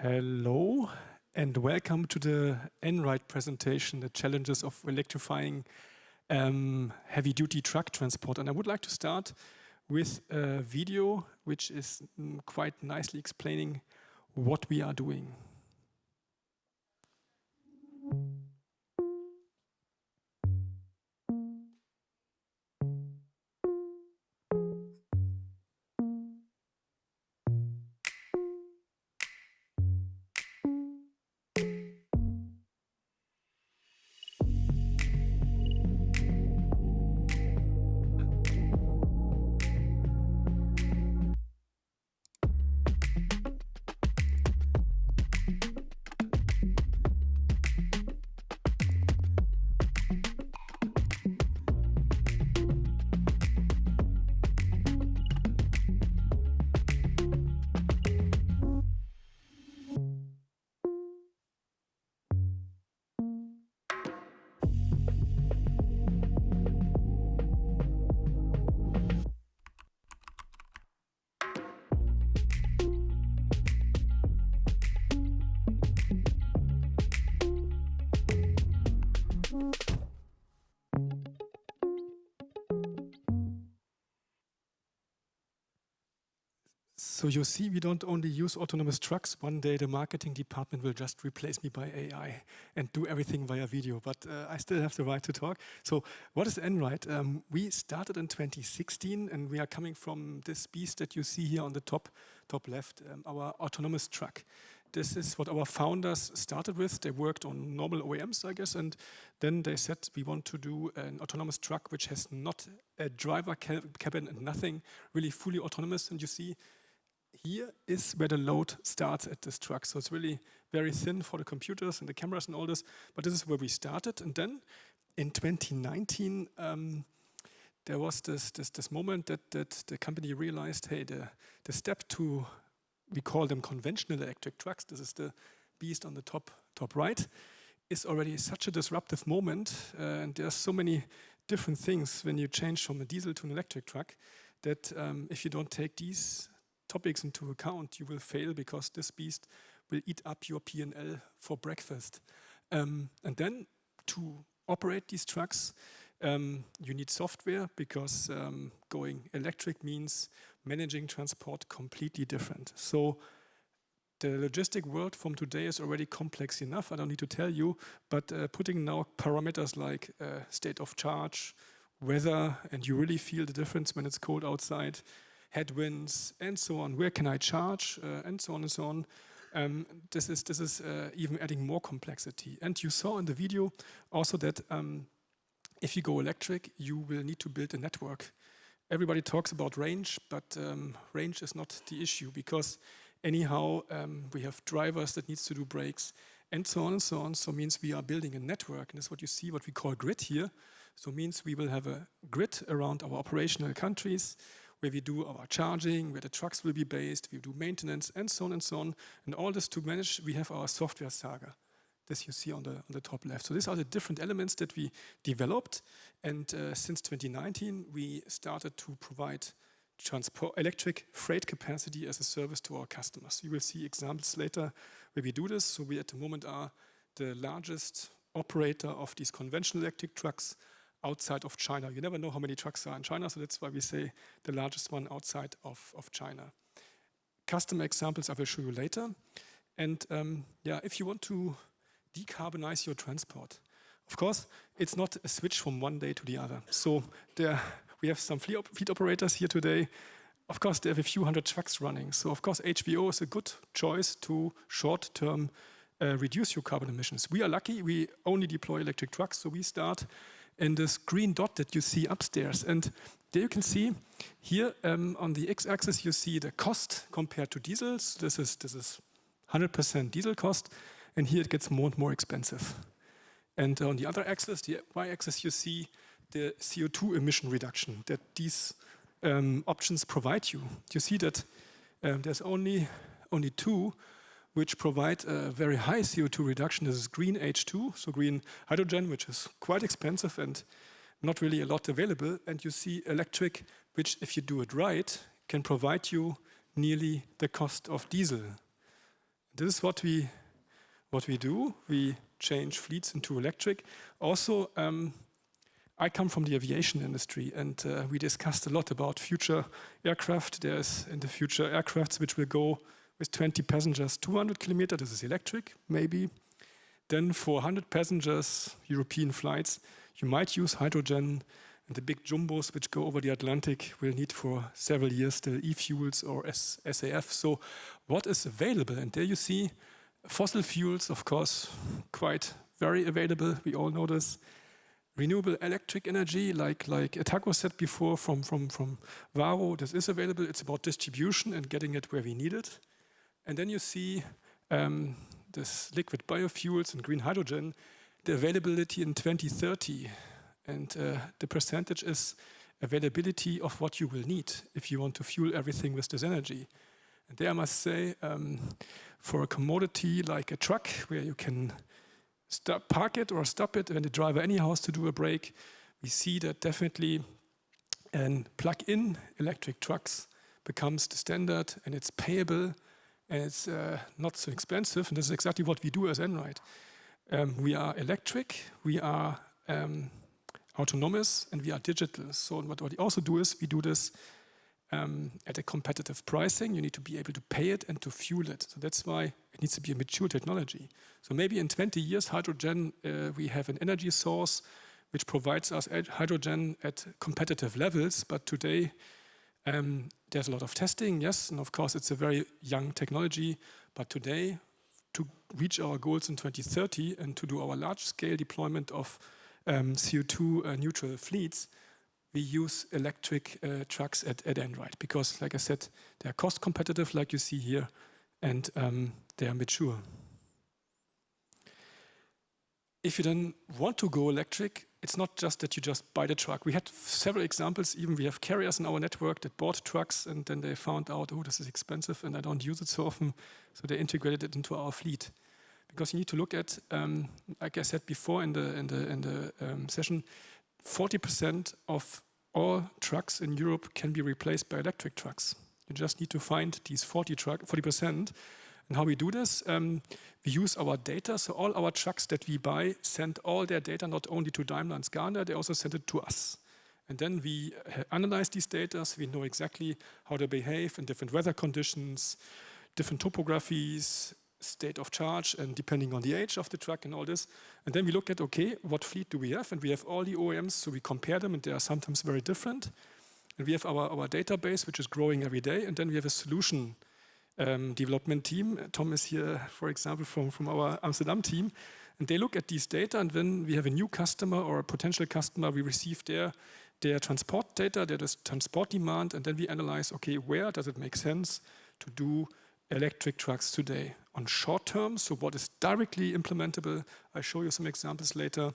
Hello and welcome to the Einride presentation, the challenges of electrifying heavy-duty truck transport. And I would like to start with a video which is quite nicely explaining what we are doing. So you see, we don't only use autonomous trucks. One day the marketing department will just replace me by AI and do everything via video, but I still have the right to talk. So what is Einride? We started in 2016 and we are coming from this beast that you see here on the top left, our autonomous truck. This is what our founders started with. They worked on normal OEMs, I guess, and then they said we want to do an autonomous truck which has not a driver cabin and nothing, really fully autonomous. And you see, here is where the load starts at this truck. So it's really very thin for the computers and the cameras and all this. But this is where we started. And then in 2019, there was this moment that the company realized, hey, the step to, we call them conventional electric trucks, this is the beast on the top right, is already such a disruptive moment. And there are so many different things when you change from a diesel to an electric truck that if you don't take these topics into account, you will fail because this beast will eat up your P&L for breakfast. And then to operate these trucks, you need software because going electric means managing transport completely different. So the logistic world from today is already complex enough, I don't need to tell you, but putting now parameters like state of charge, weather, and you really feel the difference when it's cold outside, headwinds, and so on. Where can I charge, and so on and so on. This is even adding more complexity. And you saw in the video also that if you go electric, you will need to build a network. Everybody talks about range, but range is not the issue because anyhow we have drivers that needs to do brakes, and so on and so on. So means we are building a network, and that's what you see, what we call grid here. So means we will have a grid around our operational countries where we do our charging, where the trucks will be based, we do maintenance, and so on and so on. And all this to manage, we have our software saga. This you see on the top left. So these are the different elements that we developed. And since 2019, we started to provide electric freight capacity as a service to our customers. You will see examples later where we do this. So we at the moment are the largest operator of these conventional electric trucks outside of China. You never know how many trucks are in China, so that's why we say the largest one outside of China. Customer examples I will show you later. And yeah, if you want to decarbonize your transport, of course, it's not a switch from one day to the other. So we have some fleet operators here today. Of course, they have a few hundred trucks running. So of course, HVO is a good choice to short-term reduce your carbon emissions. We are lucky, we only deploy electric trucks, so we start in this green dot that you see upstairs. And there you can see here on the x-axis you see the cost compared to diesels. This is 100% diesel cost, and here it gets more and more expensive. And on the other axis, the y-axis, you see the CO2 emission reduction that these options provide you. You see that there's only two which provide a very high CO2 reduction. This is green H2, so green hydrogen, which is quite expensive and not really a lot available. And you see electric, which if you do it right, can provide you nearly the cost of diesel. This is what we do. We change fleets into electric. Also, I come from the aviation industry, and we discussed a lot about future aircraft. There's in the future aircrafts which will go with 20 passengers, 200 kilometers. This is electric, maybe. Then for 100 passengers, European flights, you might use hydrogen. And the big jumbos which go over the Atlantic will need for several years still e-fuels or SAF. So what is available? And there you see fossil fuels, of course, quite very available. We all know this. Renewable electric energy, like Taco said before from Varo, this is available. It's about distribution and getting it where we need it. And then you see this liquid biofuels and green hydrogen, the availability in 2030. And the percentage is availability of what you will need if you want to fuel everything with this energy. And there I must say, for a commodity like a truck, where you can park it or stop it when the driver anyhow has to do a break, we see that definitely plug-in electric trucks becomes the standard, and it's payable, and it's not so expensive. And this is exactly what we do as Einride. We are electric, we are autonomous, and we are digital. So what we also do is we do this at a competitive pricing. You need to be able to pay it and to fuel it. So that's why it needs to be a mature technology. So maybe in 20 years, hydrogen, we have an energy source which provides us hydrogen at competitive levels. But today, there's a lot of testing, yes, and of course it's a very young technology. But today, to reach our goals in 2030 and to do our large-scale deployment of CO2 neutral fleets, we use electric trucks at Einride because, like I said, they are cost competitive, like you see here, and they are mature. If you then want to go electric, it's not just that you just buy the truck. We had several examples. Even we have carriers in our network that bought trucks and then they found out, oh, this is expensive and I don't use it so often. So they integrated it into our fleet. Because you need to look at, like I said before in the session, 40% of all trucks in Europe can be replaced by electric trucks. You just need to find these 40%. And how we do this? We use our data. So all our trucks that we buy send all their data not only to Daimler and Scania, they also send it to us. And then we analyze these data, so we know exactly how they behave in different weather conditions, different topographies, state of charge, and depending on the age of the truck and all this. And then we look at, okay, what fleet do we have? And we have all the OEMs, so we compare them, and they are sometimes very different. And we have our database, which is growing every day. And then we have a solution development team. Tom is here, for example, from our Amsterdam team. And they look at these data, and when we have a new customer or a potential customer, we receive their transport data, their transport demand, and then we analyze, okay, where does it make sense to do electric trucks today on short term? So what is directly implementable? I'll show you some examples later.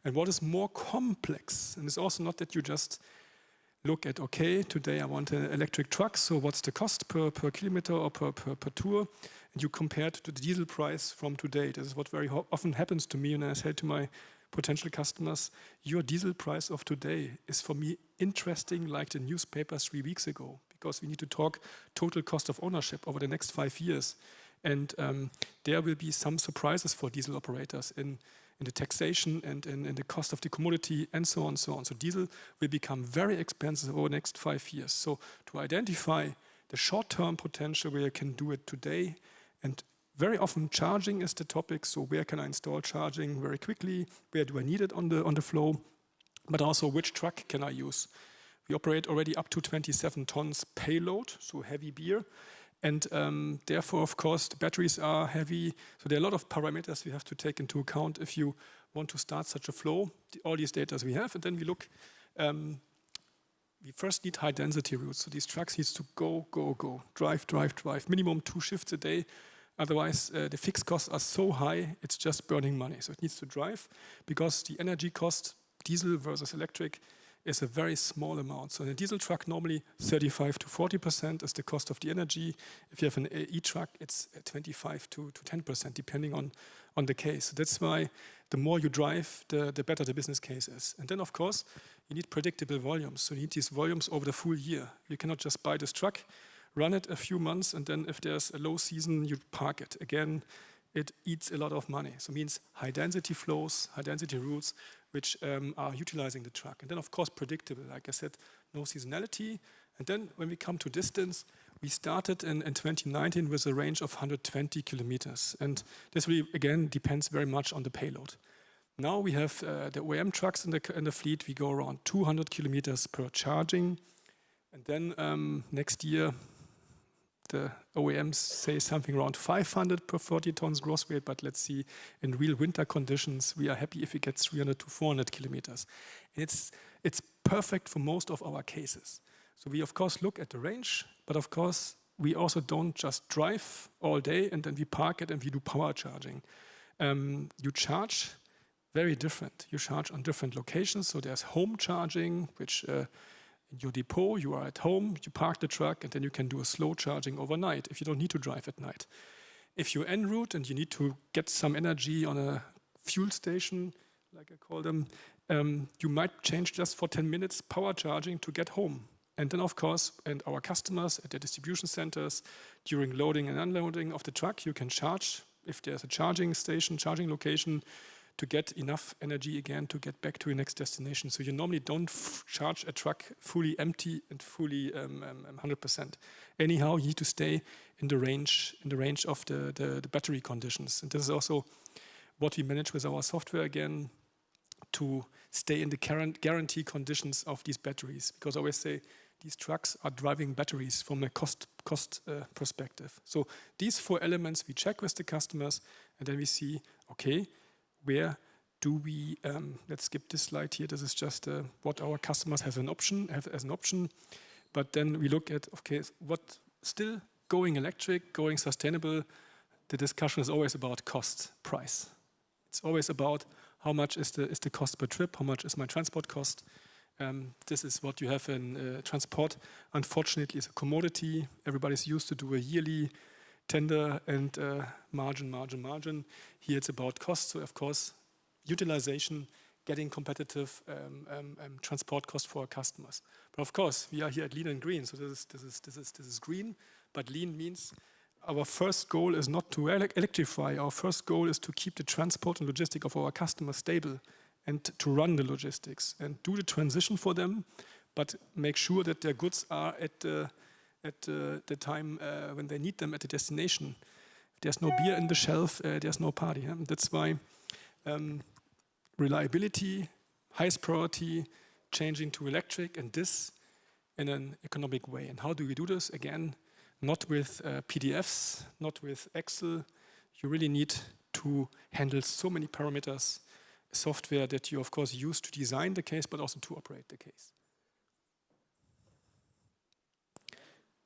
And what is more complex? And it's also not that you just look at, okay, today I want an electric truck, so what's the cost per kilometer or per tour? And you compare it to the diesel price from today. This is what very often happens to me, and I say to my potential customers, your diesel price of today is for me interesting like the newspaper 3 weeks ago, because we need to talk total cost of ownership over the next 5 years. And there will be some surprises for diesel operators in the taxation and in the cost of the commodity and so on and so on. So diesel will become very expensive over the next 5 years. So to identify the short-term potential where you can do it today, and very often charging is the topic. So where can I install charging very quickly? Where do I need it on the flow? But also which truck can I use? We operate already up to 27 tons payload, so heavy beer. And therefore, of course, the batteries are heavy. So there are a lot of parameters we have to take into account if you want to start such a flow, all these data we have. And then we look, we first need high density routes. So these trucks needs to go, drive, minimum 2 shifts a day. Otherwise, the fixed costs are so high, it's just burning money. So it needs to drive because the energy cost, diesel versus electric, is a very small amount. So in a diesel truck, normally 35 to 40% is the cost of the energy. If you have an e-truck, it's 25 to 10%, depending on the case. So that's why the more you drive, the better the business case is. And then, of course, you need predictable volumes. So you need these volumes over the full year. You cannot just buy this truck, run it a few months, and then if there's a low season, you park it. Again, it eats a lot of money. So it means high density flows, high density routes, which are utilizing the truck. And then of course predictable, like I said, no seasonality. And then when we come to distance, we started in 2019 with a range of 120 kilometers. And this really, again, depends very much on the payload. Now we have the OEM trucks in the fleet. We go around 200 kilometers per charging. And then next year, the OEMs say something around 500 per 40 tons gross weight, but let's see, in real winter conditions, we are happy if it gets 300 to 400 kilometers. And it's perfect for most of our cases. So we, of course, look at the range, but of course, we also don't just drive all day and then we park it and we do power charging. You charge very different. You charge on different locations. So there's home charging, which in your depot, you are at home, you park the truck, and then you can do a slow charging overnight if you don't need to drive at night. If you're en route and you need to get some energy on a fuel station, like I call them, you might change just for 10 minutes power charging to get home. And then, of course, and our customers at their distribution centers, during loading and unloading of the truck, you can charge if there's a charging station, charging location, to get enough energy again to get back to your next destination. So you normally don't charge a truck fully empty and fully 100%. Anyhow, you need to stay in the range of the battery conditions. And this is also what we manage with our software again, to stay in the current guarantee conditions of these batteries. Because I always say these trucks are driving batteries from a cost perspective. So these 4 elements we check with the customers, and then we see, okay, where do we, let's skip this slide here, this is just what our customers have as an option. But then we look at, okay, what still going electric, going sustainable, the discussion is always about cost, price. It's always about how much is the cost per trip, how much is my transport cost. This is what you have in transport. Unfortunately, it's a commodity. Everybody's used to do a yearly tender and margin. Here it's about cost. So of course, utilization, getting competitive transport cost for our customers. But of course, we are here at Lean and Green. So this is green, but lean means our first goal is not to electrify. Our first goal is to keep the transport and logistics of our customers stable and to run the logistics and do the transition for them, but make sure that their goods are at the time when they need them at the destination. If there's no beer in the shelf, there's no party. Yeah? That's why reliability, highest priority, changing to electric, and this in an economic way. And how do we do this? Again, not with PDFs, not with Excel. You really need to handle so many parameters, software that you, of course, use to design the case, but also to operate the case.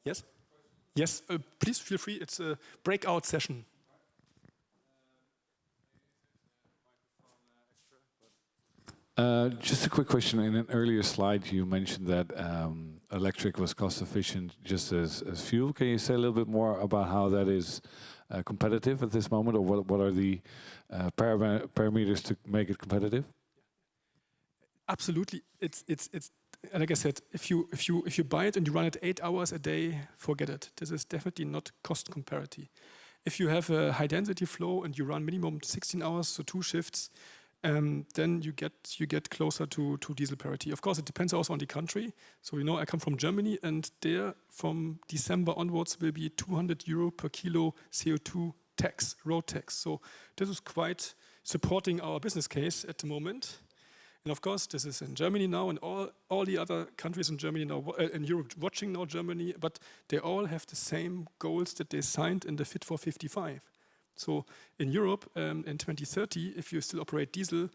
Yes? Yes, please feel free. It's a breakout session. Just a quick question. In an earlier slide, you mentioned that electric was cost efficient just as fuel. Can you say a little bit more about how that is competitive at this moment, or what are the parameters to make it competitive? Absolutely. It's like I said, if you buy it and you run it 8 hours a day, forget it. This is definitely not cost comparative. If you have a high density flow and you run minimum 16 hours, so 2 shifts, then you get closer to diesel parity. Of course, it depends also on the country. So you know, I come from Germany, and there from December onwards will be 200 euro per kilo CO2 tax, road tax. So this is quite supporting our business case at the moment. And of course, this is in Germany now, and all the other countries in Germany now, in Europe, watching now Germany, but they all have the same goals that they signed in the Fit for 55. So in Europe, in 2030, if you still operate diesel,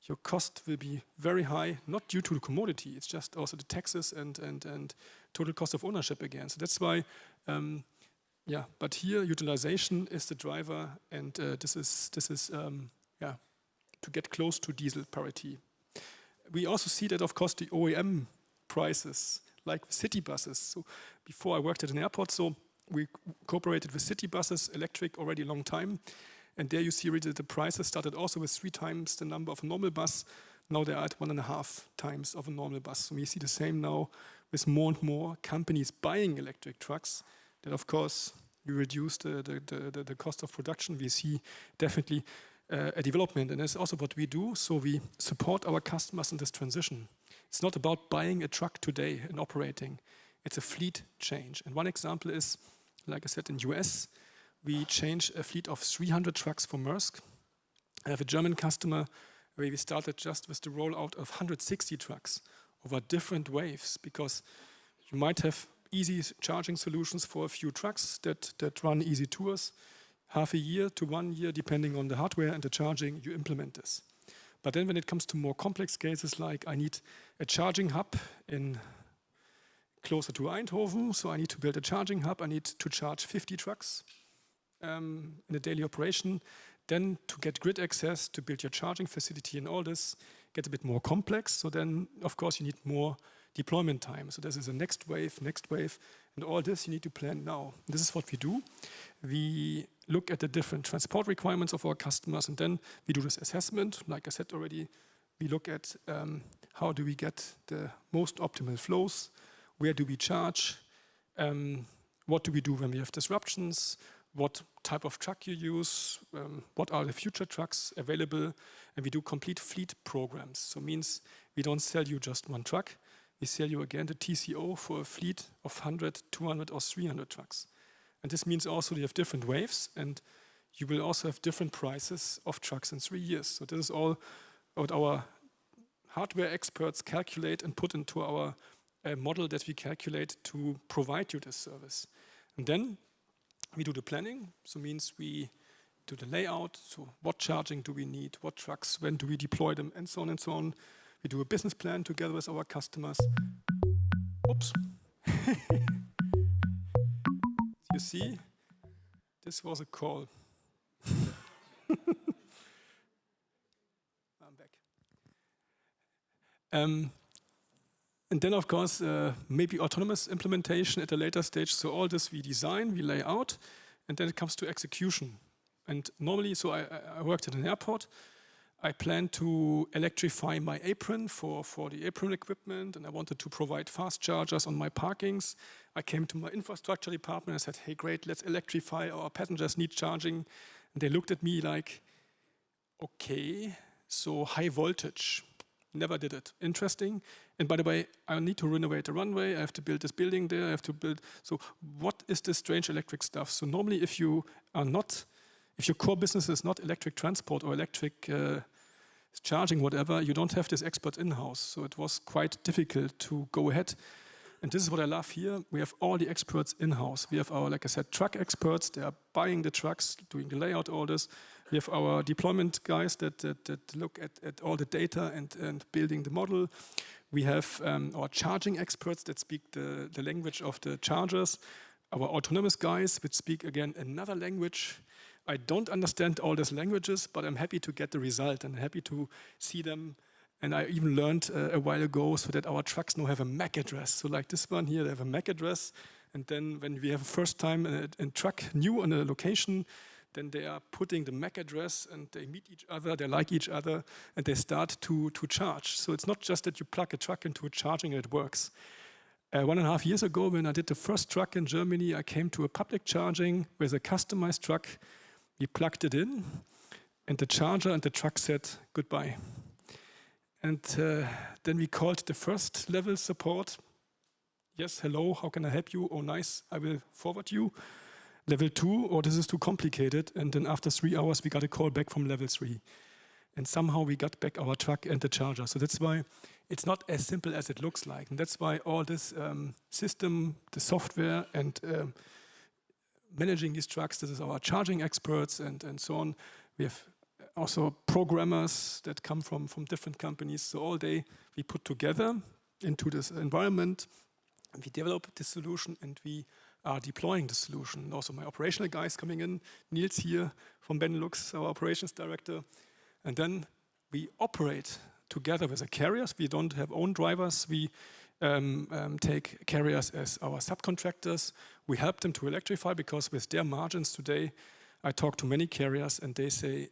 your cost will be very high, not due to the commodity, it's just also the taxes and total cost of ownership again. So that's why, but here utilization is the driver, and this is to get close to diesel parity. We also see that, of course, the OEM prices, like city buses. So before I worked at an airport, so we cooperated with city buses, electric, already a long time. And there you see really the prices started also with 3 times the number of a normal bus. Now they're at 1.5 times of a normal bus. So we see the same now with more and more companies buying electric trucks. then of course we reduce the cost of production. We see definitely a development, and that's also what we do. So we support our customers in this transition. It's not about buying a truck today and operating. It's a fleet change. And one example is, like I said, in US, we changed a fleet of 300 trucks for Maersk. I have a German customer where we started just with the rollout of 160 trucks over different waves, because you might have easy charging solutions for a few trucks that run easy tours, half a year to 1 year, depending on the hardware and the charging, you implement this. But then when it comes to more complex cases, like I need a charging hub in closer to Eindhoven, so I need to build a charging hub, I need to charge 50 trucks in a daily operation. Then to get grid access, to build your charging facility and all this, gets a bit more complex. So then, of course, you need more deployment time. So this is a next wave, and all this you need to plan now. This is what we do. We look at the different transport requirements of our customers, and then we do this assessment. Like I said already, we look at how do we get the most optimal flows, where do we charge, what do we do when we have disruptions, what type of truck you use, what are the future trucks available, and we do complete fleet programs. So it means we don't sell you just one truck, we sell you again the TCO for a fleet of 100, 200 or 300 trucks. And this means also you have different waves, and you will also have different prices of trucks in 3 years. So this is all what our hardware experts calculate and put into our model that we calculate to provide you this service. And then we do the planning, so means we do the layout, so what charging do we need, what trucks, when do we deploy them, and so on and so on. We do a business plan together with our customers. Oops. You see, this was a call. I'm back. And then, of course, maybe autonomous implementation at a later stage. So all this we design, we lay out, and then it comes to execution. And normally, so I worked at an airport. I planned to electrify my apron for the apron equipment, and I wanted to provide fast chargers on my parkings. I came to my infrastructure department and I said, hey, great, let's electrify, our passengers need charging. And they looked at me like, okay, so high voltage. Never did it. Interesting. And by the way, I need to renovate the runway, I have to build this building there, I have to build, so what is this strange electric stuff? So normally if you are not, if your core business is not electric transport or electric charging, whatever, you don't have this expert in-house. So it was quite difficult to go ahead. And this is what I love here. We have all the experts in-house. We have our, like I said, truck experts. They are buying the trucks, doing the layout, all this. We have our deployment guys that look at all the data and building the model. We have our charging experts that speak the language of the chargers. Our autonomous guys, which speak, again, another language. I don't understand all these languages, but I'm happy to get the result and happy to see them. And I even learned a while ago so that our trucks now have a MAC address. So like this one here, they have a MAC address. And then when we have a first time a truck new on a location, then they are putting the MAC address and they meet each other, they like each other, and they start to charge. So it's not just that you plug a truck into a charging and it works. 1.5 years ago, when I did the first truck in Germany, I came to a public charging with a customized truck. We plugged it in, and the charger and the truck said goodbye. And then we called the first level support. Yes, hello, how can I help you? Oh, nice, I will forward you. Level 2, oh, this is too complicated. And then after 3 hours, we got a call back from level 3. And somehow we got back our truck and the charger. So that's why it's not as simple as it looks like. And that's why all this system, the software, and managing these trucks, this is our charging experts and so on. We have also programmers that come from different companies. So all day we put together into this environment, and we develop this solution, and we are deploying the solution. And also my operational guys coming in, Niels here from Benelux, our operations director. And then we operate together with the carriers. We don't have own drivers. We take carriers as our subcontractors. We help them to electrify because with their margins today, I talk to many carriers and they say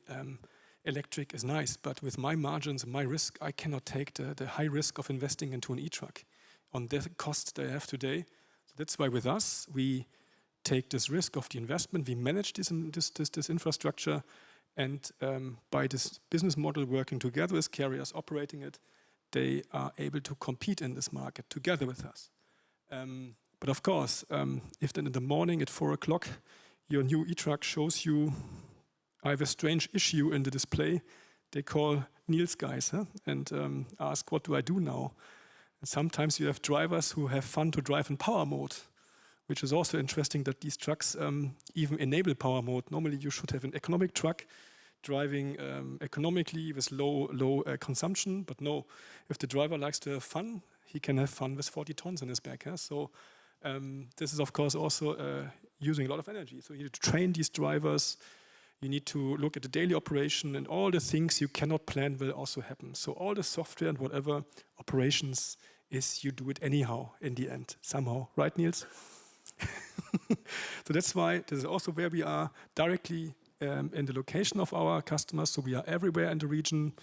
electric is nice, but with my margins and my risk, I cannot take the high risk of investing into an e-truck on the cost they have today. So that's why with us, we take this risk of the investment. We manage this infrastructure, and by this business model working together with carriers operating it, they are able to compete in this market together with us. But of course, if then in the morning at 4 o'clock, your new e-truck shows you, I have a strange issue in the display, they call Niels guys and ask, what do I do now? And sometimes you have drivers who have fun to drive in power mode, which is also interesting that these trucks even enable power mode. Normally you should have an economic truck driving economically with low consumption, but no, if the driver likes to have fun, he can have fun with 40 tons in his back. So this is of course also using a lot of energy. So you need to train these drivers, you need to look at the daily operation, and all the things you cannot plan will also happen. So all the software and whatever operations is, you do it anyhow in the end, somehow. Right, Niels? So that's why this is also where we are directly in the location of our customers. So we are everywhere in the region,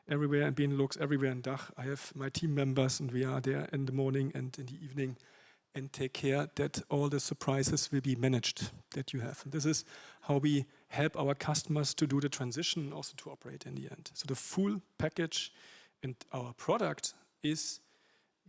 everywhere in Benelux, everywhere in DACH. I have my team members, and we are there in the morning and in the evening and take care that all the surprises will be managed that you have. And this is how we help our customers to do the transition, also to operate in the end. So the full package, and our product is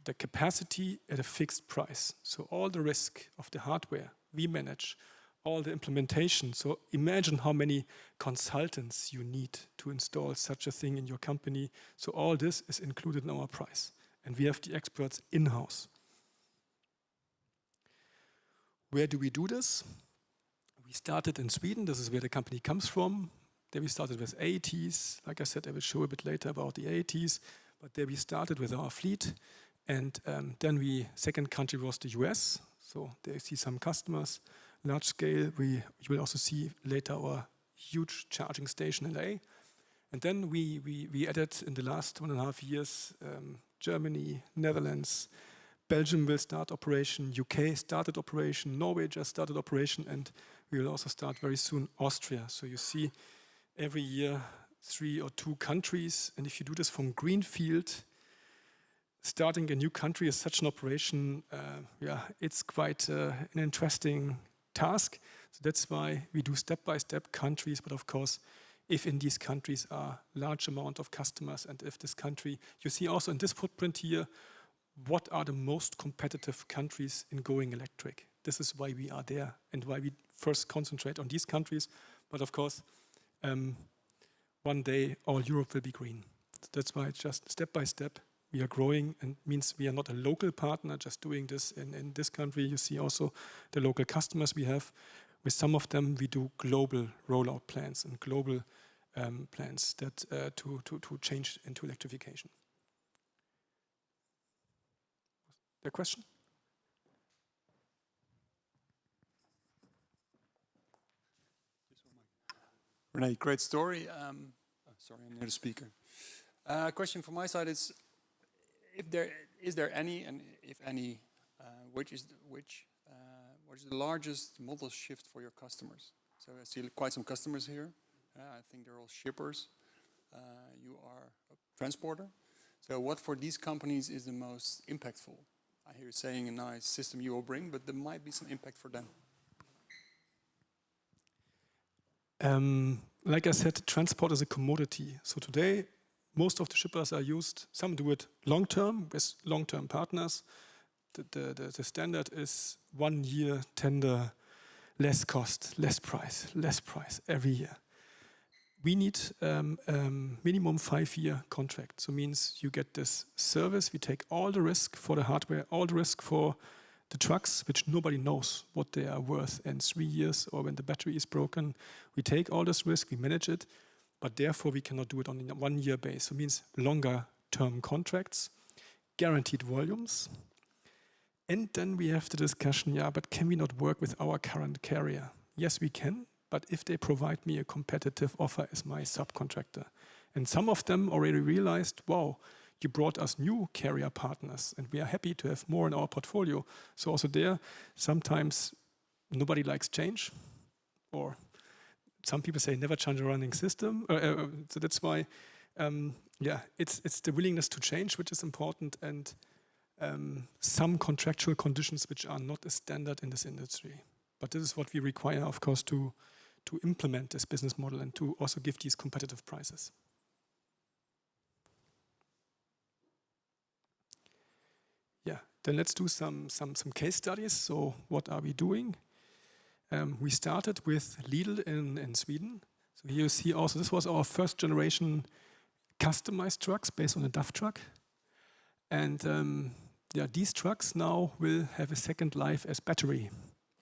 the capacity at a fixed price. So all the risk of the hardware we manage, all the implementation. So imagine how many consultants you need to install such a thing in your company. So all this is included in our price. And we have the experts in-house. Where do we do this? We started in Sweden. This is where the company comes from. There we started with AATs. Like I said, I will show a bit later about the AATs. But there we started with our fleet. And then second country was the US. So there you see some customers, large scale. You will also see later our huge charging station in LA. And then we added in the last 1.5 years, Germany, Netherlands, Belgium will start operation, UK started operation, Norway just started operation, and we will also start very soon Austria. So you see every year 3 or 2 countries, and if you do this from greenfield, starting a new country is such an operation, it's quite an interesting task. So that's why we do step-by-step countries, but of course, if in these countries are large amount of customers, and if this country, you see also in this footprint here, what are the most competitive countries in going electric? This is why we are there and why we first concentrate on these countries. But of course, one day all Europe will be green. That's why just step by step we are growing, and means we are not a local partner just doing this in this country. You see also the local customers we have. With some of them we do global rollout plans and global plans that to change into electrification. The question? Renee, great story. Sorry, I'm near the speaker. Question from my side is, is there any, and if any, what is the largest model shift for your customers? So I see quite some customers here. I think they're all shippers. You are a transporter. So what for these companies is the most impactful? I hear you saying a nice system you will bring, but there might be some impact for them. Like I said, transport is a commodity. So today, most of the shippers are used, some do it long-term with long-term partners. The standard is 1 year tender, less cost, less price every year. We need minimum 5-year contract. So means you get this service, we take all the risk for the hardware, all the risk for the trucks, which nobody knows what they are worth in 3 years or when the battery is broken. We take all this risk, we manage it, but therefore we cannot do it on a 1-year base. So it means longer term contracts, guaranteed volumes. And then we have the discussion, but can we not work with our current carrier? Yes, we can. But if they provide me a competitive offer as my subcontractor. And some of them already realized, wow, you brought us new carrier partners and we are happy to have more in our portfolio. So also there, sometimes nobody likes change, or some people say never change a running system. So that's why, it's the willingness to change which is important, and some contractual conditions which are not a standard in this industry. But this is what we require, of course, to implement this business model and to also give these competitive prices. Yeah, then let's do some case studies. So what are we doing? We started with Lidl in Sweden. So here you see also, this was our first generation customized trucks based on a DAF truck. And yeah, these trucks now will have a second life as battery.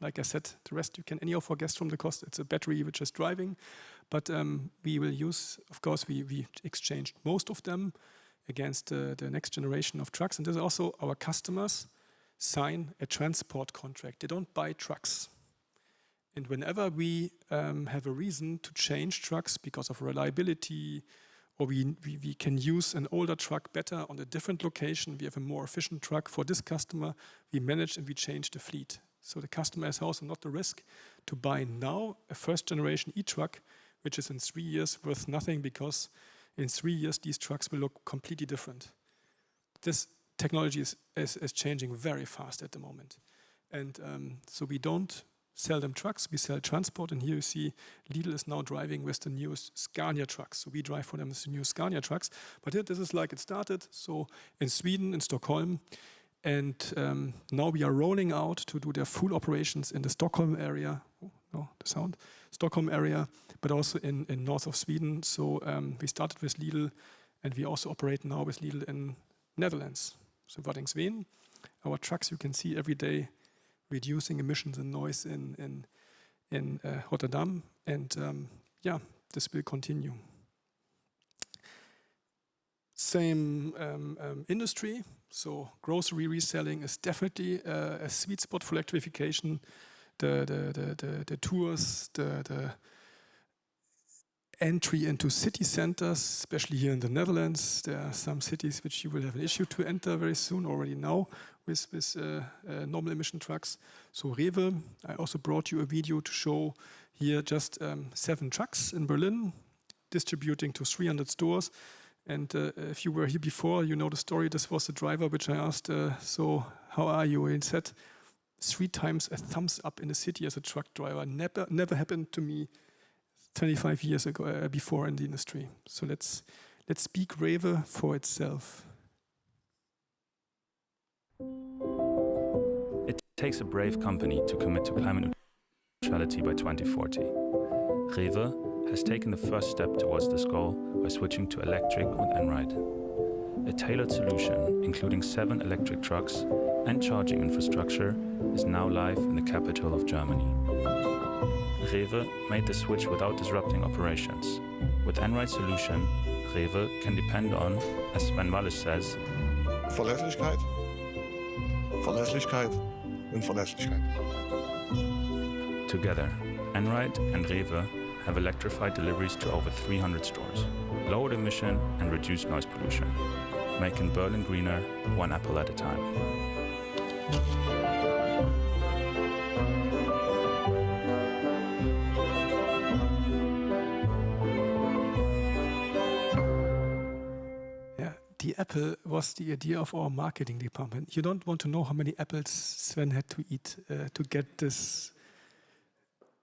Like I said, the rest you can anyhow forget from the cost. It's a battery which is driving. But we will use, of course, we exchanged most of them against the next generation of trucks. And there's also our customers sign a transport contract. They don't buy trucks. And whenever we have a reason to change trucks because of reliability, or we can use an older truck better on a different location, we have a more efficient truck for this customer, we manage and we change the fleet. So the customer has also not the risk to buy now a first generation e-truck, which is in 3 years worth nothing, because in 3 years these trucks will look completely different. This technology is changing very fast at the moment. And so we don't sell them trucks, we sell transport. And here you see Lidl is now driving with the newest Scania trucks. So we drive for them with the new Scania trucks. But this is like it started. So in Sweden, in Stockholm. And now we are rolling out to do their full operations in the Stockholm area. Oh, no, the sound. Stockholm area, but also in north of Sweden. So we started with Lidl, and we also operate now with Lidl in Netherlands. So Waddinxveen, our trucks you can see every day reducing emissions and noise in Rotterdam. And yeah, this will continue. Same industry. So grocery reselling is definitely a sweet spot for electrification. The tours, the entry into city centers, especially here in the Netherlands. There are some cities which you will have an issue to enter very soon, already now, with normal emission trucks. So Rewe, I also brought you a video to show here just 7 trucks in Berlin, distributing to 300 stores. And if you were here before, you know the story. This was the driver which I asked, so how are you? And he said, 3 times a thumbs up in the city as a truck driver. Never happened to me 25 years ago, before in the industry. So let's speak Rewe for itself. It takes a brave company to commit to climate neutrality by 2040. Rewe has taken the first step towards this goal by switching to electric with Einride. A tailored solution, including 7 electric trucks and charging infrastructure, is now live in the capital of Germany. Rewe made the switch without disrupting operations. With Einride solution, Rewe can depend on, as Sven Wallis says, Verlässlichkeit, Verlässlichkeit und Verlässlichkeit. Together, Einride and Rewe have electrified deliveries to over 300 stores, lowered emission and reduced noise pollution, making Berlin greener, one apple at a time. The apple was the idea of our marketing department. You don't want to know how many apples Sven had to eat to get this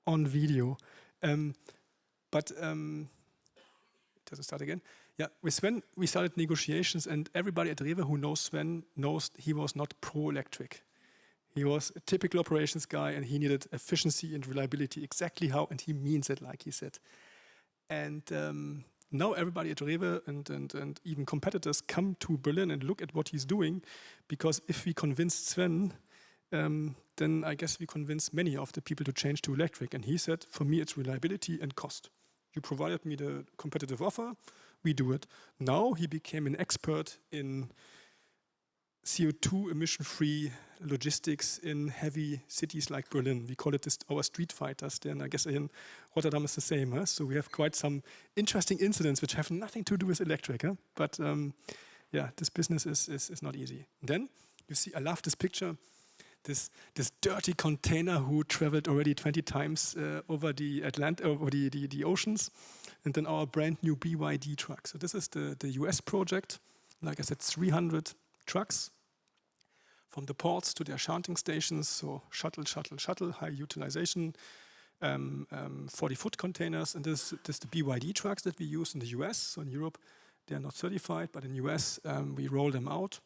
on video. But does it start again? Yeah, with Sven, we started negotiations, and everybody at Rewe who knows Sven knows he was not pro-electric. He was a typical operations guy, and he needed efficiency and reliability, exactly how, and he means it, like he said. And now everybody at Rewe and even competitors come to Berlin and look at what he's doing, because if we convinced Sven, then I guess we convinced many of the people to change to electric. And he said, for me, it's reliability and cost. You provided me the competitive offer, we do it. Now he became an expert in CO2 emission-free logistics in heavy cities like Berlin. We call it our street fighters. Then I guess in Rotterdam is the same. Huh? So we have quite some interesting incidents which have nothing to do with electric. Huh? But yeah, this business is not easy. Then you see, I love this picture. This dirty container who traveled already 20 times over the the oceans, and then our brand new BYD truck. So this is the US project. Like I said, 300 trucks. from the ports to their shunting stations. So shuttle, high utilization, 40-foot containers. And this the BYD trucks that we use in the US. So in Europe, they are not certified, but in the US, we roll them out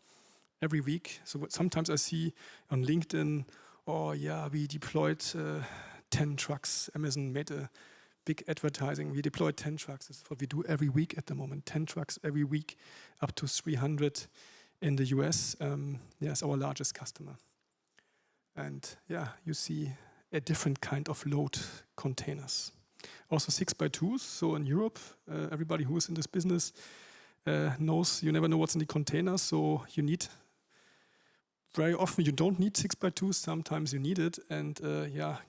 every week. So sometimes I see on LinkedIn, oh yeah, we deployed 10 trucks. Amazon made a big advertising. We deployed 10 trucks. This is what we do every week at the moment. 10 trucks every week, up to 300 in the US. It's our largest customer. And yeah, you see a different kind of load containers. Also 6x2s. So in Europe, everybody who is in this business knows you never know what's in the container. So you need, very often you don't need 6x2s, sometimes you need it. And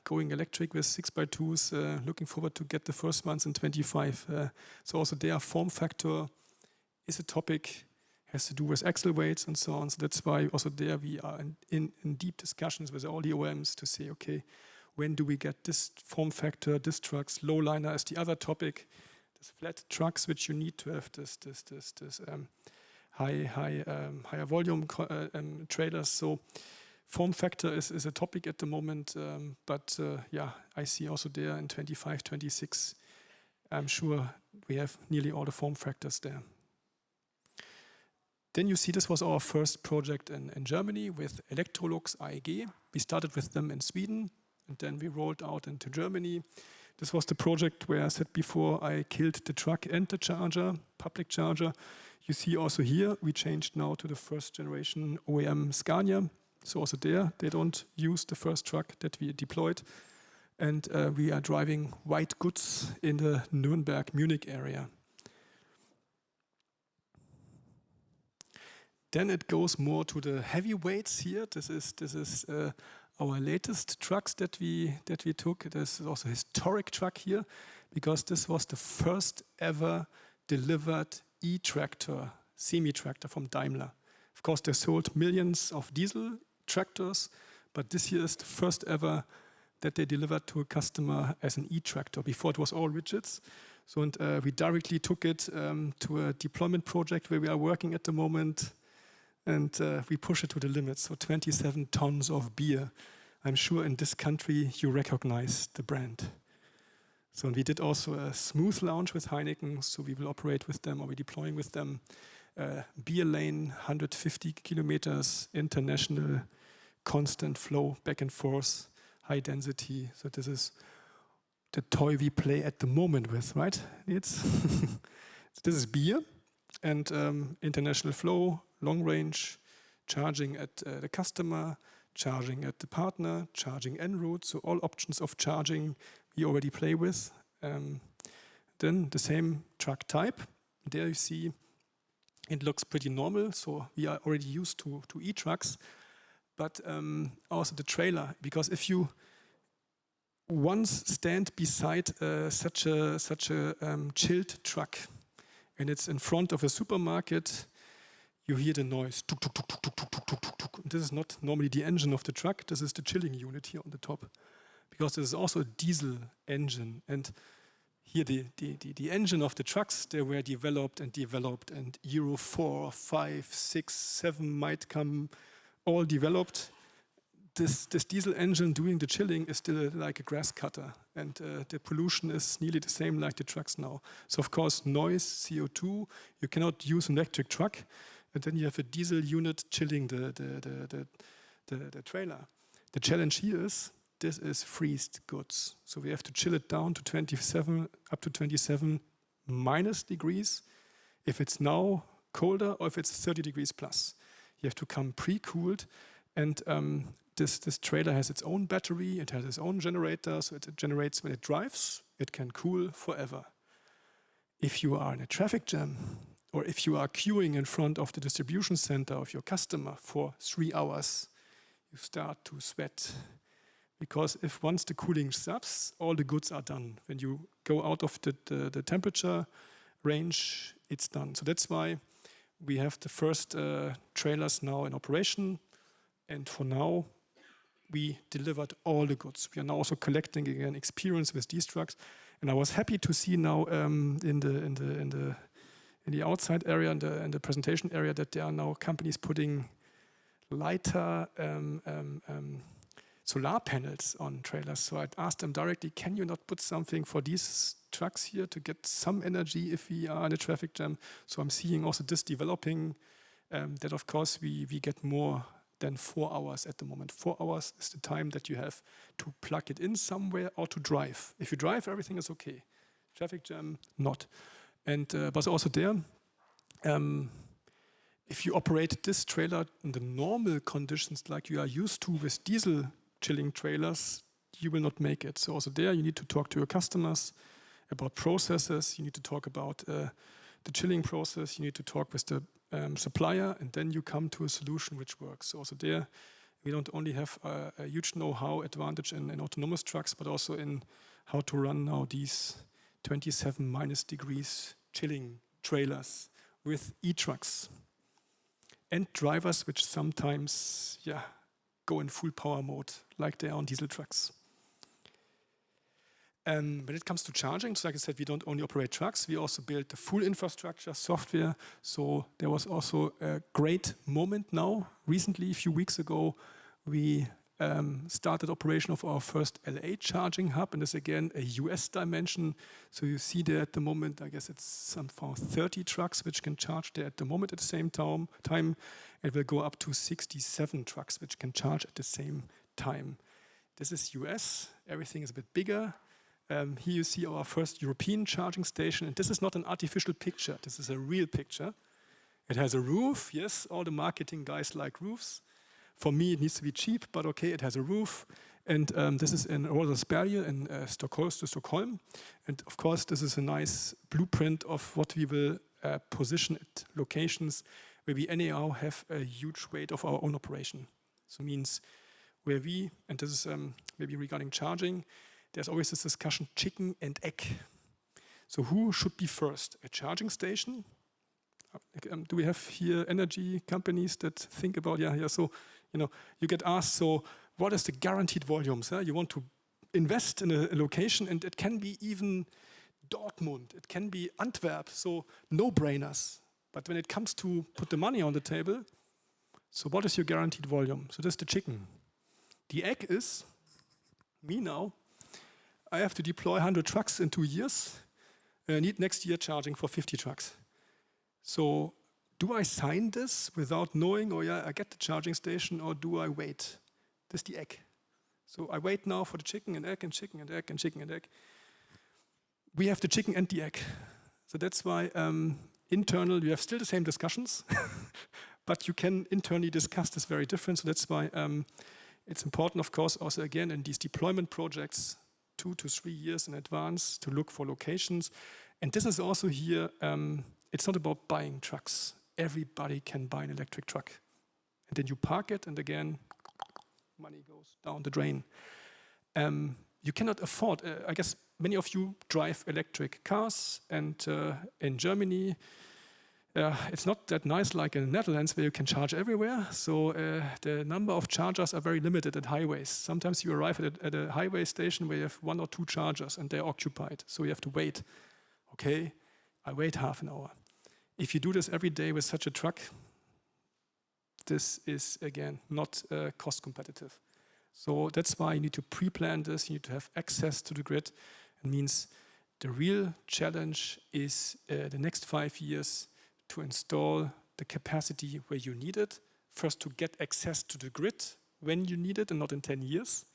going electric with 6x2s, looking forward to get the first ones in 25. So also there, form factor is a topic, has to do with axle weights and so on. So that's why also there we are in deep discussions with all the OEMs to say, okay, when do we get this form factor, this trucks, low liner is the other topic, this flat trucks, which you need to have this higher volume trailers. So form factor is a topic at the moment, but I see also there in 25, 26, I'm sure we have nearly all the form factors there. Then you see this was our first project in Germany with Electrolux AEG. We started with them in Sweden, and then we rolled out into Germany. This was the project where I said before I killed the truck and the charger, public charger. You see also here, we changed now to the first generation OEM Scania. So also there, they don't use the first truck that we deployed. And we are driving white goods in the Nuremberg, Munich area. Then it goes more to the heavyweights here. This is our latest trucks that we took. This is also a historic truck here because this was the first ever delivered e-tractor, semi-tractor from Daimler. Of course, they sold millions of diesel tractors, but this year is the first ever that they delivered to a customer as an e-tractor. Before it was all rigids. So we directly took it to a deployment project where we are working at the moment, and we push it to the limits. So 27 tons of beer. I'm sure in this country you recognize the brand. So we did also a smooth launch with Heineken, so we will operate with them or we're deploying with them. Beer lane, 150 kilometers, international, constant flow, back and forth, high density. So this is the toy we play at the moment with, right? This is beer and international flow, long range, charging at the customer, charging at the partner, charging en route. So all options of charging we already play with. Then the same truck type. There you see it looks pretty normal. So we are already used to e-trucks. But also the trailer, because if you once stand beside such a chilled truck and it's in front of a supermarket, you hear the noise. Tuk, tuk, tuk, tuk, tuk, tuk, tuk, tuk, tuk. This is not normally the engine of the truck. This is the chilling unit here on the top, because this is also a diesel engine. And here the engine of the trucks, they were developed, and Euro 4, 5, 6, 7 might come, all developed. This diesel engine doing the chilling is still like a grass cutter, and the pollution is nearly the same like the trucks now. So of course, noise, CO2, you cannot use an electric truck, and then you have a diesel unit chilling the trailer. The challenge here is, this is freezed goods. So we have to chill it down to 27, up to 27 minus degrees. If it's now colder or if it's 30 degrees plus. You have to come pre-cooled, and this trailer has its own battery, it has its own generator, so it generates when it drives, it can cool forever. If you are in a traffic jam, or if you are queuing in front of the distribution center of your customer for 3 hours, you start to sweat. Because if once the cooling stops, all the goods are done. When you go out of the temperature range, it's done. So that's why we have the first trailers now in operation. And for now, we delivered all the goods. We are now also collecting again experience with these trucks. And I was happy to see now in the outside area, in the presentation area, that there are now companies putting lighter solar panels on trailers. So I'd asked them directly, can you not put something for these trucks here to get some energy if we are in a traffic jam? So I'm seeing also this developing, that of course we get more than 4 hours at the moment. 4 hours is the time that you have to plug it in somewhere or to drive. If you drive, everything is okay. Traffic jam, not. And but also there, if you operate this trailer in the normal conditions like you are used to with diesel chilling trailers, you will not make it. So also there you need to talk to your customers about processes, you need to talk about the chilling process, you need to talk with the supplier, and then you come to a solution which works. So also there, we don't only have a huge know-how advantage in autonomous trucks, but also in how to run now these 27 minus degrees chilling trailers with e-trucks. And drivers which sometimes, go in full power mode, like they are on diesel trucks. When it comes to charging, so like I said, we don't only operate trucks, we also build the full infrastructure, software. So there was also a great moment now. Recently, a few weeks ago, we started operation of our first LA charging hub, and this again a US dimension. So you see there at the moment, I guess it's somehow 30 trucks which can charge there at the moment at the same time. It will go up to 67 trucks which can charge at the same time. This is US, everything is a bit bigger. Here you see our first European charging station, and this is not an artificial picture, this is a real picture. It has a roof, yes, all the marketing guys like roofs. For me, it needs to be cheap, but okay, it has a roof. And this is in Rosersberg in Stockholm. And of course, this is a nice blueprint of what we will position at locations where we anyhow have a huge weight of our own operation. So it means where we, and this is maybe regarding charging, there's always this discussion, chicken and egg. So who should be first? A charging station? Do we have here energy companies that think about, so, you get asked, so what is the guaranteed volumes? You want to invest in a location, and it can be even Dortmund, it can be Antwerp, so no-brainers. But when it comes to put the money on the table, so what is your guaranteed volume? So that's the chicken. The egg is, me now, I have to deploy 100 trucks in 2 years, and I need next year charging for 50 trucks. So do I sign this without knowing, I get the charging station, or do I wait? This is the egg. So I wait now for the chicken and egg and chicken and egg and chicken and egg. We have the chicken and the egg. So that's why internal, you have still the same discussions, but you can internally discuss this very different. So that's why it's important, of course, also again in these deployment projects, 2 to 3 years in advance to look for locations. And this is also here, it's not about buying trucks. Everybody can buy an electric truck. And then you park it, and again, money goes down the drain. You cannot afford, I guess many of you drive electric cars, and in Germany, it's not that nice like in the Netherlands where you can charge everywhere. So the number of chargers are very limited at highways. Sometimes you arrive at a highway station where you have 1 or 2 chargers and they're occupied. So you have to wait. Okay, I wait half an hour. If you do this every day with such a truck, this is, again, not cost competitive. So that's why you need to pre-plan this, you need to have access to the grid. It means the real challenge is the next 5 years to install the capacity where you need it. First, to get access to the grid when you need it and not in 10 years.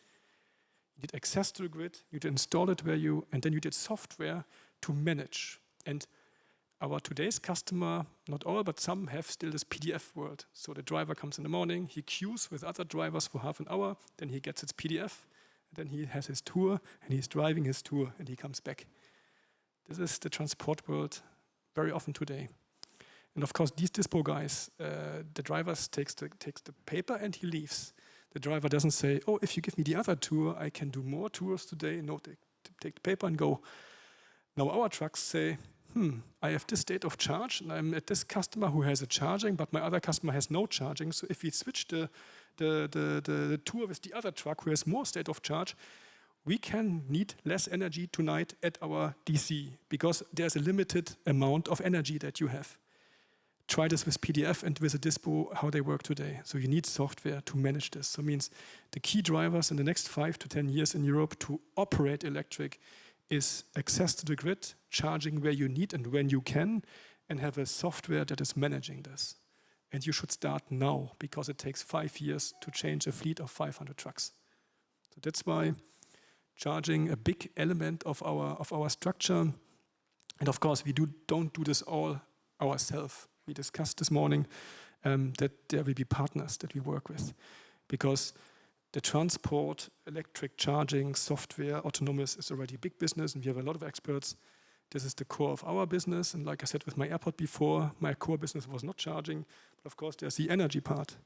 You need access to the grid, you need to install it where you, and then you need software to manage. And our today's customer, not all, but some have still this PDF world. So the driver comes in the morning, he queues with other drivers for half an hour, then he gets his PDF, and then he has his tour, and he's driving his tour, and he comes back. This is the transport world very often today. And of course, these dispo guys, the driver takes the paper and he leaves. The driver doesn't say, oh, if you give me the other tour, I can do more tours today. No, they take the paper and go. Now our trucks say, I have this state of charge, and I'm at this customer who has a charging, but my other customer has no charging. So if we switch the tour with the other truck who has more state of charge, we can need less energy tonight at our DC because there's a limited amount of energy that you have. try this with PDF and with a dispo, how they work today. So you need software to manage this. So it means the key drivers in the next 5 to 10 years in Europe to operate electric is access to the grid, charging where you need and when you can, and have a software that is managing this. And you should start now, because it takes 5 years to change a fleet of 500 trucks. So that's why charging a big element of our structure. And of course, we don't do this all ourselves. We discussed this morning that there will be partners that we work with, because the transport, electric charging, software, autonomous is already a big business, and we have a lot of experts. This is the core of our business. And like I said with my airport before, my core business was not charging, but of course there's the energy part.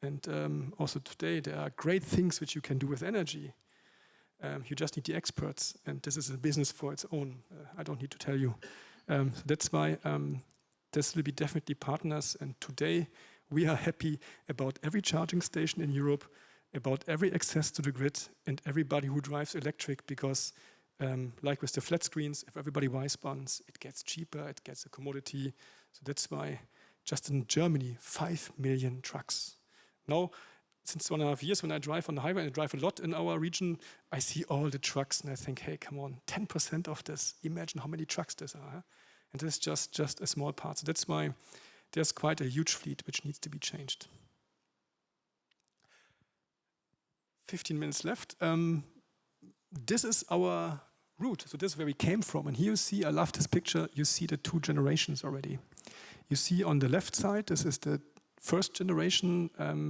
And also today there are great things which you can do with energy. You just need the experts, and this is a business for its own. I don't need to tell you. So that's why this will be definitely partners. And today we are happy about every charging station in Europe, about every access to the grid, and everybody who drives electric, because like with the flat screens, if everybody buys bonds, it gets cheaper, it gets a commodity. So that's why just in Germany, 5 million trucks. Now, since 1.5 years, when I drive on the highway, and I drive a lot in our region, I see all the trucks and I think, hey, come on, 10% of this. Imagine how many trucks there are. And this is just a small part. So that's why there's quite a huge fleet which needs to be changed. 15 minutes left. This is our route. So this is where we came from. And here you see, I love this picture, you see the 2 generations already. You see on the left side, this is the first generation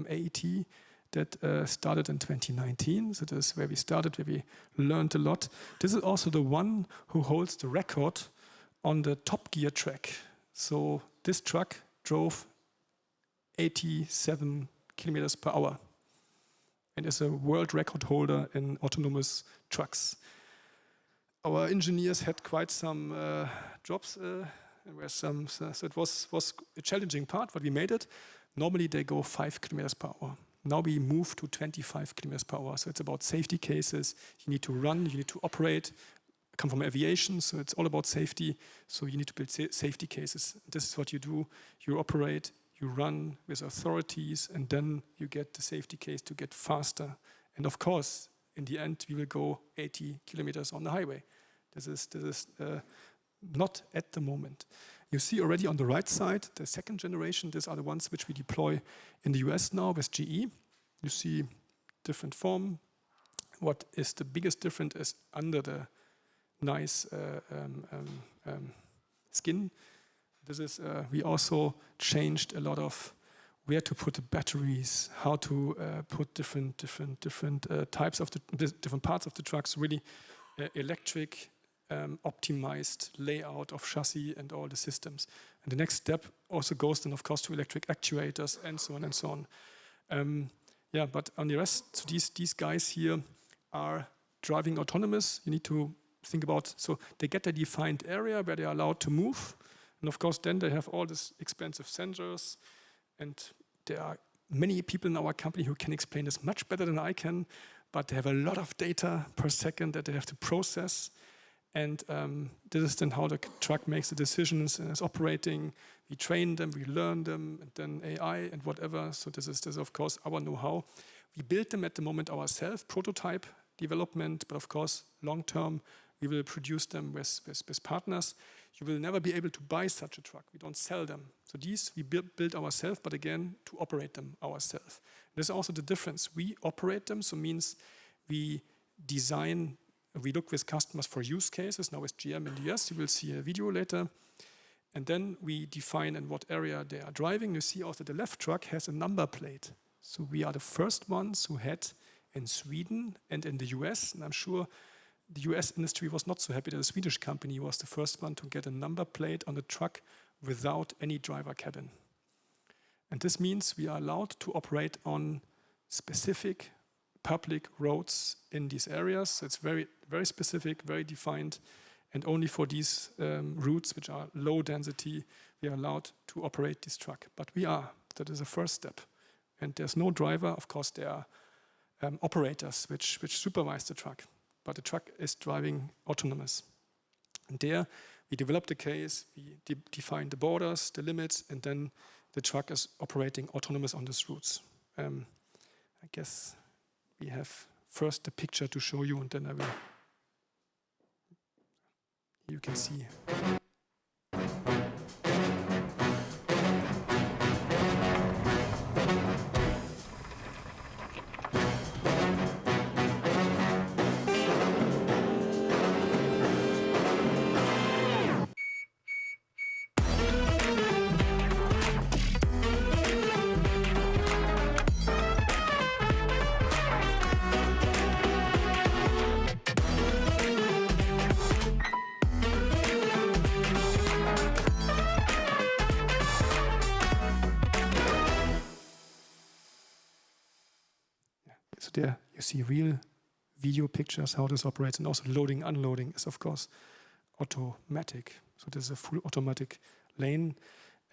AET that started in 2019. So this is where we started, where we learned a lot. This is also the one who holds the record on the Top Gear track. So this truck drove 87 kilometers per hour and is a world record holder in autonomous trucks. Our engineers had quite some jobs. So it was a challenging part, but we made it. Normally they go 5 kilometers per hour. Now we move to 25 kilometers per hour. So it's about safety cases. You need to run, you need to operate. I come from aviation, so it's all about safety. So you need to build safety cases. This is what you do. You operate, you run with authorities, and then you get the safety case to get faster. And of course, in the end, we will go 80 kilometers on the highway. This is not at the moment. You see already on the right side, the second generation, these are the ones which we deploy in the US now with GE. You see different form. What is the biggest difference is under the nice skin. This is, we also changed a lot of where to put the batteries, how to put different types of the different parts of the trucks, really electric, optimized layout of chassis and all the systems. And the next step also goes then, of course, to electric actuators and so on and so on. Yeah, but on the rest, so these guys here are driving autonomous. You need to think about, so they get a defined area where they are allowed to move. And of course, then they have all these expensive sensors. And there are many people in our company who can explain this much better than I can, but they have a lot of data per second that they have to process. And this is then how the truck makes the decisions and is operating. We train them, we learn them, and then AI and whatever. So this is of course our know-how. We build them at the moment ourselves, prototype development, but of course long term we will produce them with partners. You will never be able to buy such a truck. We don't sell them. So these we build ourselves, but again to operate them ourselves. There's also the difference. We operate them, so means we design. We look with customers for use cases, now with GM in the US, you will see a video later. And then we define in what area they are driving. You see also the left truck has a number plate. So we are the first ones who had in Sweden and in the US, and I'm sure the US industry was not so happy that a Swedish company was the first one to get a number plate on the truck without any driver cabin. And this means we are allowed to operate on specific public roads in these areas. So it's very, very specific, very defined, and only for these routes which are low density, we are allowed to operate this truck. But we are. That is the first step. And there's no driver. Of course, there are operators which supervise the truck, but the truck is driving autonomous. And there we develop the case, we define the borders, the limits, and then the truck is operating autonomous on these routes. I guess we have first the picture to show you, and then I will. You can see. So there you see real video pictures, how this operates, and also loading, unloading is of course automatic. So this is a full automatic lane.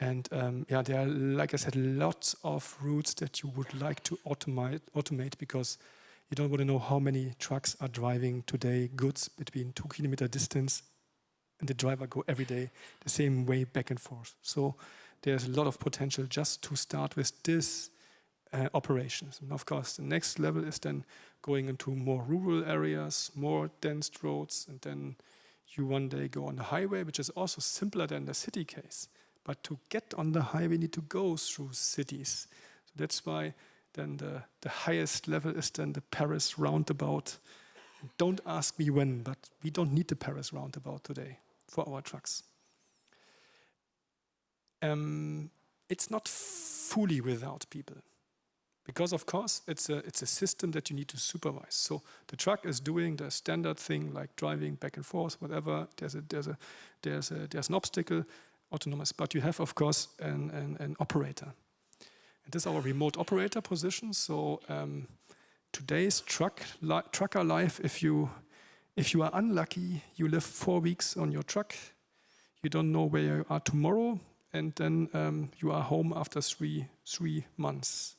And yeah, there are, like I said, lots of routes that you would like to automate because you don't want to know how many trucks are driving today, goods between 2 kilometer distance, and the driver go every day the same way back and forth. So there's a lot of potential just to start with this operations. And of course, the next level is then going into more rural areas, more dense roads, and then you one day go on the highway, which is also simpler than the city case. But to get on the highway, you need to go through cities. So that's why then the highest level is then the Paris roundabout. And don't ask me when, but we don't need the Paris roundabout today for our trucks. It's not fully without people. Because of course it's a system that you need to supervise. So the truck is doing the standard thing like driving back and forth, whatever. There's an obstacle, autonomous. But you have of course an operator. And this is our remote operator position. So today's trucker life, if you are unlucky, you live 4 weeks on your truck. You don't know where you are tomorrow, and then you are home after three months.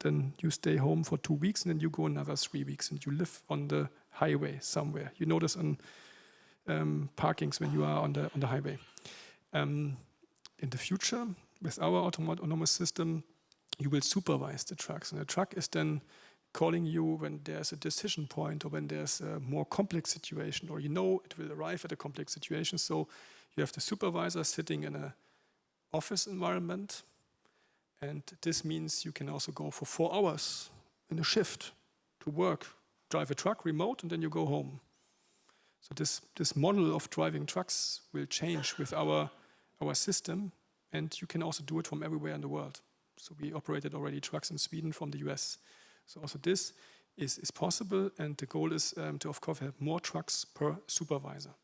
Then you stay home for 2 weeks, and then you go another 3 weeks, and you live on the highway somewhere. You notice on parkings when you are on the highway. In the future, with our autonomous system, you will supervise the trucks, and the truck is then calling you when there's a decision point or when there's a more complex situation, or you know it will arrive at a complex situation. So you have the supervisor sitting in an office environment. And this means you can also go for 4 hours in a shift to work, drive a truck remote, and then you go home. So this model of driving trucks will change with our system, and you can also do it from everywhere in the world. So we operated already trucks in Sweden from the US. So also this is possible, and the goal is to, of course, have more trucks per supervisor.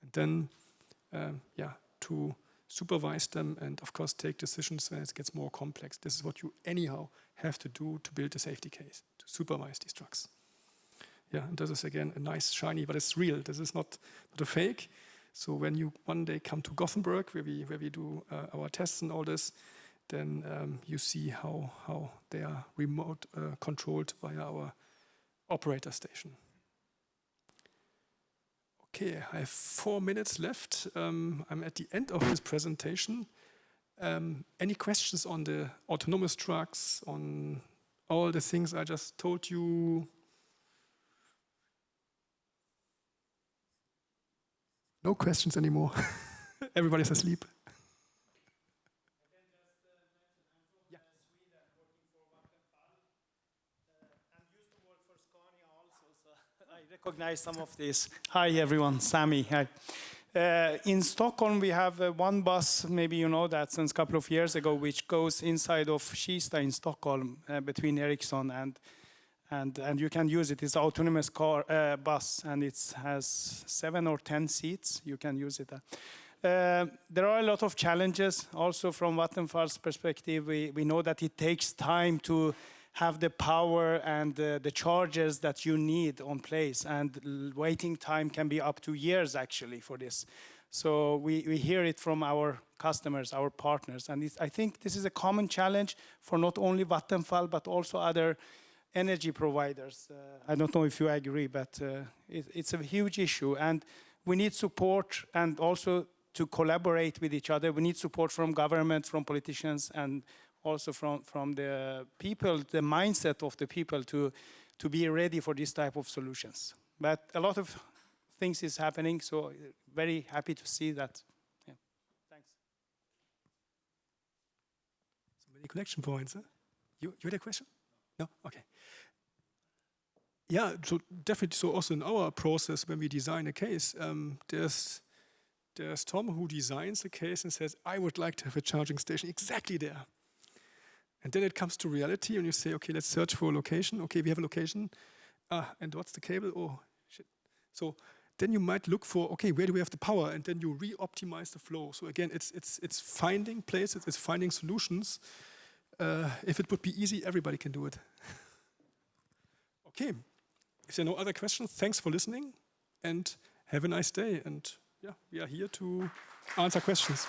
And then, to supervise them and, of course, take decisions when it gets more complex. This is what you anyhow have to do to build a safety case, to supervise these trucks. Yeah, and this is, again, a nice, shiny, but it's real. This is not a fake. So when you one day come to Gothenburg, where we do our tests and all this, then you see how they are remote controlled via our operator station. Okay, I have 4 minutes left. I'm at the end of this presentation. Any questions on the autonomous trucks, on all the things I just told you? No questions anymore. Everybody's asleep. Recognize some of this. Hi everyone, Sami. Hi. In Stockholm we have one bus, maybe you know that, since a couple of years ago, which goes inside of Kista in Stockholm between Ericsson and you can use it. It's an autonomous car bus, and it has 7 or 10 seats. You can use it. There are a lot of challenges also from Vattenfall's perspective. We know that it takes time to have the power and the chargers that you need on place, and waiting time can be up to years actually for this. So we hear it from our customers, our partners, and I think this is a common challenge for not only Vattenfall but also other energy providers. I don't know if you agree, but it's a huge issue. And we need support and also to collaborate with each other. We need support from government, from politicians, and also from the people, the mindset of the people to be ready for this type of solutions. But a lot of things is happening, so very happy to see that. Yeah. Thanks. So many connection points. Huh? You had a question? No? Okay. Yeah, so definitely. So also in our process, when we design a case, there's Tom who designs the case and says, I would like to have a charging station exactly there. And then it comes to reality and you say, okay, let's search for a location. Okay, we have a location. And what's the cable? Oh, shit. So then you might look for, okay, where do we have the power? And then you re-optimize the flow. So again, it's finding places, it's finding solutions. If it would be easy, everybody can do it. Okay. If there are no other questions, thanks for listening and have a nice day. And yeah, we are here to answer questions.